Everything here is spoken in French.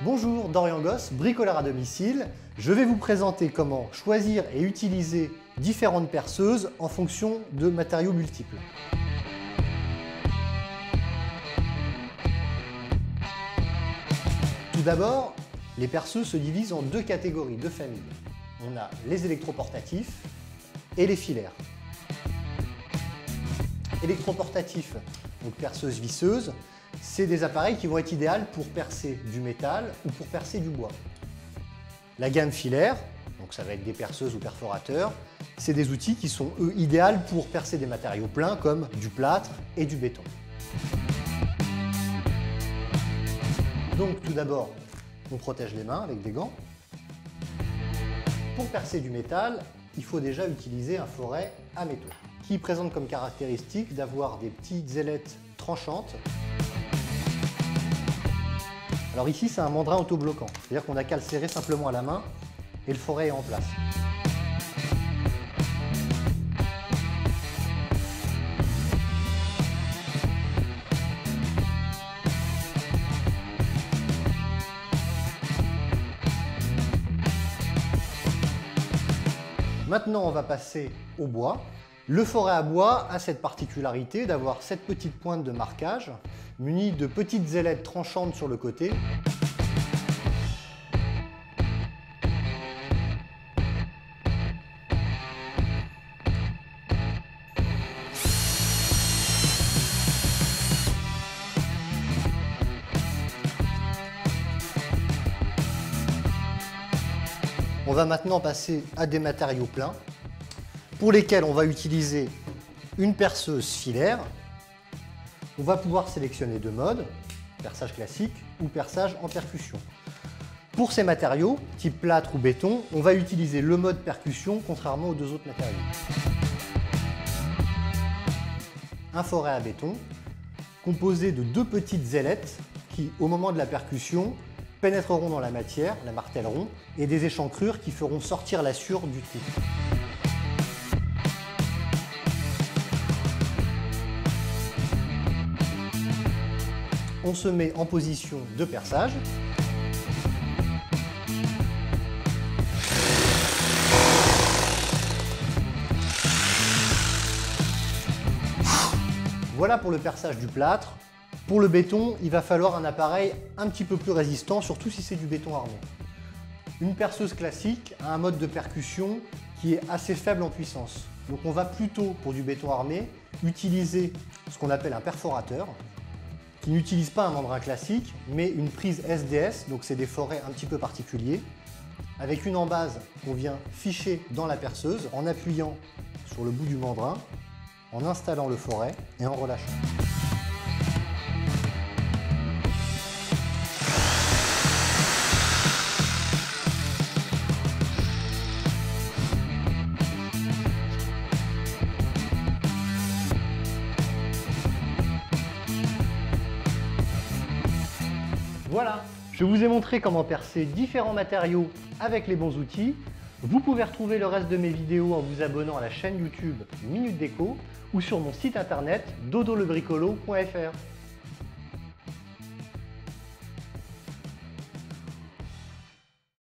Bonjour, Dorian Gosse, bricoleur à domicile. Je vais vous présenter comment choisir et utiliser différentes perceuses en fonction de matériaux multiples. Tout d'abord, les perceuses se divisent en deux catégories, deux familles. On a les électroportatifs et les filaires. Électroportatifs, donc perceuses visseuses, c'est des appareils qui vont être idéaux pour percer du métal ou pour percer du bois. La gamme filaire, donc ça va être des perceuses ou perforateurs, c'est des outils qui sont eux idéaux pour percer des matériaux pleins comme du plâtre et du béton. Donc tout d'abord, on protège les mains avec des gants. Pour percer du métal, il faut déjà utiliser un forêt à métaux, qui présente comme caractéristique d'avoir des petites ailettes tranchantes. Alors ici, c'est un mandrin autobloquant, c'est-à-dire qu'on n'a qu'à le serrer simplement à la main et le forêt est en place. Maintenant, on va passer au bois. Le forêt à bois a cette particularité d'avoir cette petite pointe de marquage munie de petites ailettes tranchantes sur le côté. On va maintenant passer à des matériaux pleins pour lesquels on va utiliser une perceuse filaire. On va pouvoir sélectionner deux modes, perçage classique ou perçage en percussion. Pour ces matériaux, type plâtre ou béton, on va utiliser le mode percussion contrairement aux deux autres matériaux. Un forêt à béton composé de deux petites ailettes qui, au moment de la percussion, pénétreront dans la matière, la martelleront, et des échancrures qui feront sortir la sciure du trou. On se met en position de perçage. Voilà pour le perçage du plâtre. Pour le béton, il va falloir un appareil un petit peu plus résistant, surtout si c'est du béton armé. Une perceuse classique a un mode de percussion qui est assez faible en puissance. Donc on va plutôt, pour du béton armé, utiliser ce qu'on appelle un perforateur, qui n'utilise pas un mandrin classique, mais une prise SDS, donc c'est des forêts un petit peu particuliers, avec une embase qu'on vient ficher dans la perceuse en appuyant sur le bout du mandrin, en installant le forêt et en relâchant. Voilà, je vous ai montré comment percer différents matériaux avec les bons outils. Vous pouvez retrouver le reste de mes vidéos en vous abonnant à la chaîne YouTube Minute Déco ou sur mon site internet dodolebricolo.fr.